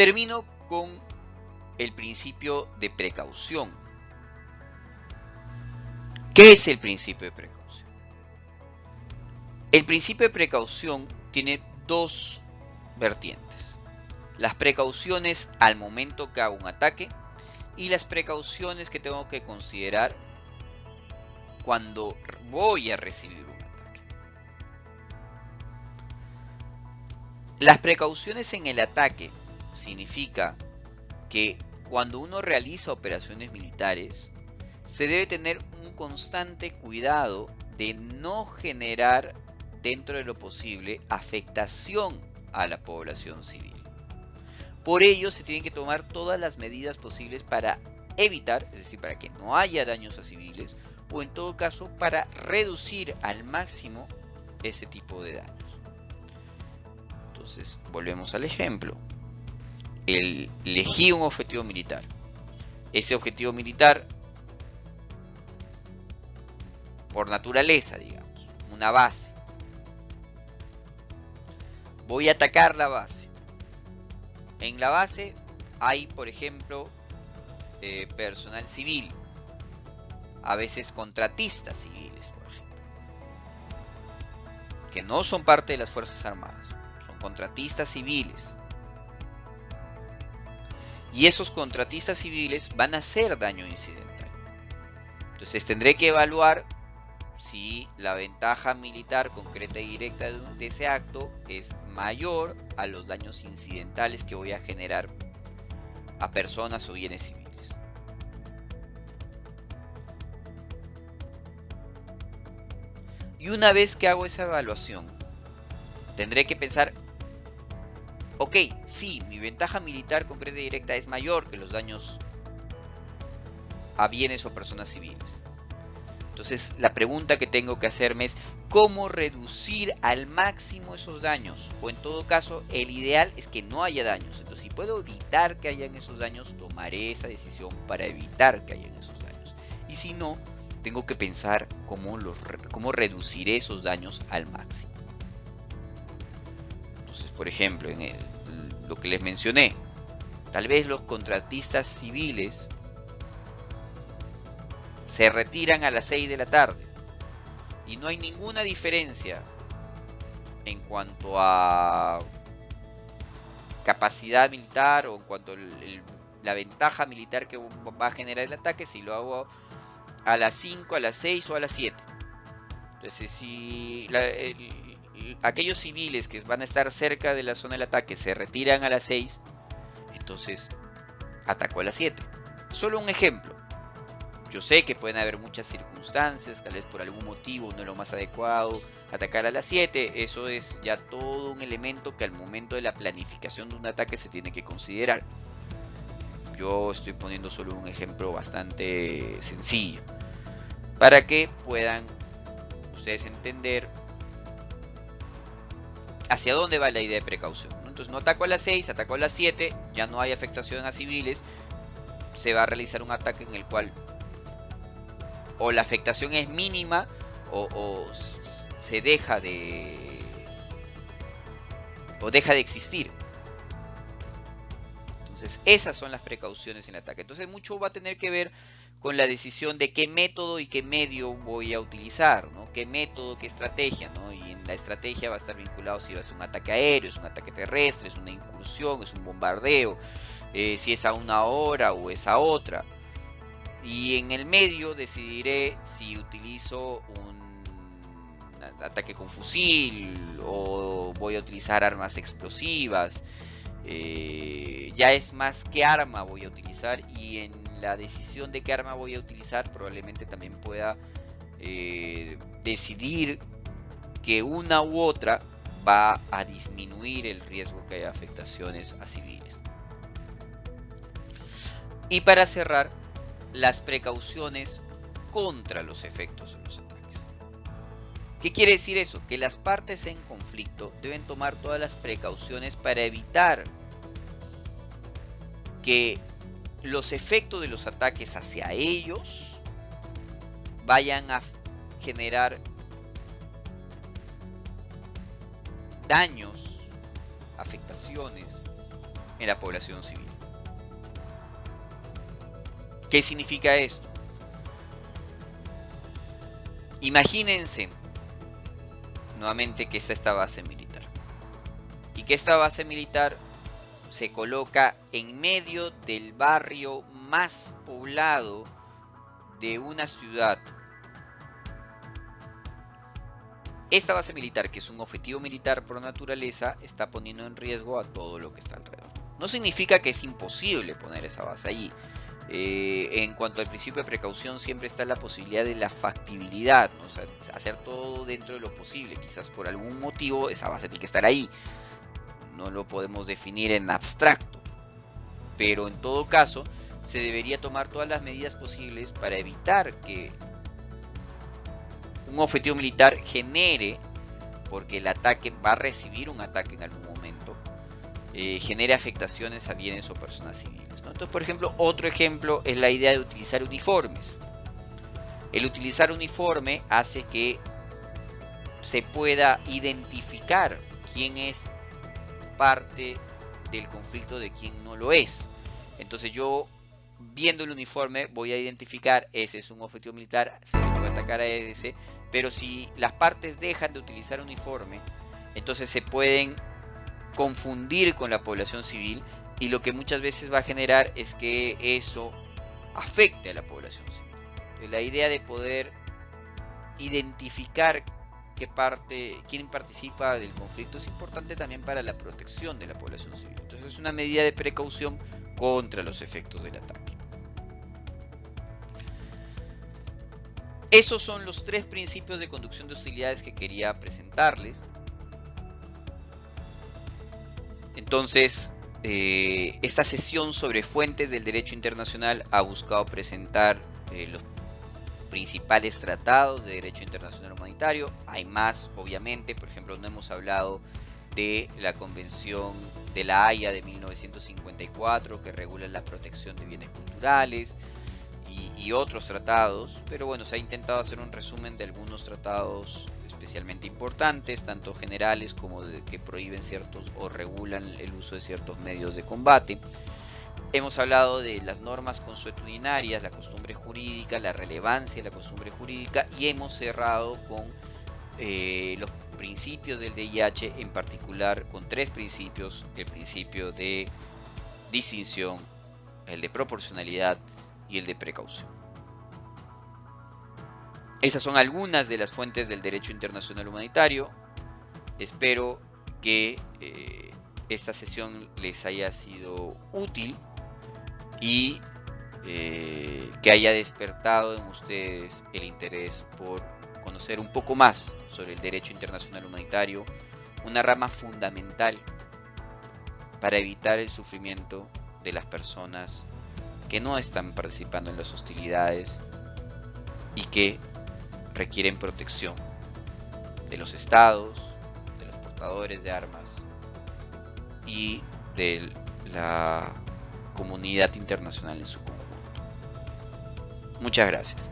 Termino con el principio de precaución. ¿Qué es el principio de precaución? El principio de precaución tiene dos vertientes. Las precauciones al momento que hago un ataque y las precauciones que tengo que considerar cuando voy a recibir un ataque. Las precauciones en el ataque significa que cuando uno realiza operaciones militares se debe tener un constante cuidado de no generar dentro de lo posible afectación a la población civil. Por ello se tienen que tomar todas las medidas posibles para evitar, es decir, para que no haya daños a civiles o en todo caso para reducir al máximo ese tipo de daños. Entonces volvemos al ejemplo. Elegí un objetivo militar. Ese objetivo militar, por naturaleza, digamos, una base. Voy a atacar la base. En la base hay, por ejemplo, personal civil, a veces contratistas civiles, por ejemplo, que no son parte de las Fuerzas Armadas, son contratistas civiles. Y esos contratistas civiles van a hacer daño incidental. Entonces tendré que evaluar si la ventaja militar concreta y directa de ese acto es mayor a los daños incidentales que voy a generar a personas o bienes civiles. Y una vez que hago esa evaluación, tendré que pensar, ok, sí, mi ventaja militar concreta y directa es mayor que los daños a bienes o personas civiles. Entonces la pregunta que tengo que hacerme es ¿cómo reducir al máximo esos daños? O en todo caso, el ideal es que no haya daños. Entonces si puedo evitar que hayan esos daños, tomaré esa decisión para evitar que hayan esos daños. Y si no, tengo que pensar cómo reduciré esos daños al máximo. Entonces, por ejemplo, en lo que les mencioné, tal vez los contratistas civiles se retiran a las 6 de la tarde y no hay ninguna diferencia en cuanto a capacidad militar o en cuanto a la ventaja militar que va a generar el ataque si lo hago a las 5, a las 6 o a las 7. Entonces si aquellos civiles que van a estar cerca de la zona del ataque se retiran a las 6, entonces ataco a las 7. Solo un ejemplo. Yo sé que pueden haber muchas circunstancias, tal vez por algún motivo no es lo más adecuado atacar a las 7. Eso es ya todo un elemento que al momento de la planificación de un ataque se tiene que considerar. Yo estoy poniendo solo un ejemplo bastante sencillo para que puedan ustedes entender hacia dónde va la idea de precaución. Entonces no ataco a las 6, ataco a las 7, ya no hay afectación a civiles, se va a realizar un ataque en el cual o la afectación es mínima o deja de existir. Entonces esas son las precauciones en el ataque. Entonces mucho va a tener que ver con la decisión de qué método y qué medio voy a utilizar, ¿no? Qué método, qué estrategia, ¿no? Y en la estrategia va a estar vinculado si va a ser un ataque aéreo, es un ataque terrestre, es una incursión, es un bombardeo, si es a una hora o es a otra. Y en el medio decidiré si utilizo un ataque con fusil o voy a utilizar armas explosivas. Ya es más qué arma voy a utilizar, y en la decisión de qué arma voy a utilizar probablemente también pueda decidir que una u otra va a disminuir el riesgo que haya afectaciones a civiles. Y para cerrar, las precauciones contra los efectos de los ataques. ¿Qué quiere decir eso? Que las partes en conflicto deben tomar todas las precauciones para evitar que los efectos de los ataques hacia ellos vayan a generar daños, afectaciones en la población civil. ¿Qué significa esto? Imagínense nuevamente que está esta base militar y que esta base militar se coloca en medio del barrio más poblado de una ciudad. Esta base militar, que es un objetivo militar por naturaleza, está poniendo en riesgo a todo lo que está alrededor. No significa que es imposible poner esa base allí. En cuanto al principio de precaución, siempre está la posibilidad de la factibilidad, ¿no? O sea, hacer todo dentro de lo posible. Quizás por algún motivo esa base tiene que estar ahí. No lo podemos definir en abstracto. Pero en todo caso, se debería tomar todas las medidas posibles para evitar que un objetivo militar genere, porque el ataque va a recibir un ataque en algún momento, genere afectaciones a bienes o personas civiles, ¿no? Entonces, por ejemplo, otro ejemplo es la idea de utilizar uniformes. El utilizar uniforme hace que se pueda identificar quién es parte del conflicto de quién no lo es. Entonces yo, viendo el uniforme, voy a identificar ese es un objetivo militar, se le puede atacar a ese, pero si las partes dejan de utilizar uniforme, entonces se pueden confundir con la población civil, y lo que muchas veces va a generar es que eso afecte a la población civil. Entonces, la idea de poder identificar quién participa del conflicto es importante también para la protección de la población civil. Entonces es una medida de precaución contra los efectos del ataque. Esos son los 3 principios de conducción de hostilidades que quería presentarles. Entonces, esta sesión sobre fuentes del derecho internacional ha buscado presentar los principales tratados de derecho internacional humanitario. Hay más, obviamente. Por ejemplo, no hemos hablado de la Convención de la Haya de 1954, que regula la protección de bienes culturales, y otros tratados, pero bueno, se ha intentado hacer un resumen de algunos tratados especialmente importantes, tanto generales como que prohíben ciertos o regulan el uso de ciertos medios de combate. Hemos hablado de las normas consuetudinarias, la costumbre jurídica, la relevancia de la costumbre jurídica, y hemos cerrado con los principios del DIH, en particular con 3 principios: el principio de distinción, el de proporcionalidad y el de precaución. Esas son algunas de las fuentes del derecho internacional humanitario. Espero que esta sesión les haya sido útil y que haya despertado en ustedes el interés por conocer un poco más sobre el derecho internacional humanitario, una rama fundamental para evitar el sufrimiento de las personas que no están participando en las hostilidades y que requieren protección de los estados, de los portadores de armas y de la comunidad internacional en su conjunto. Muchas gracias.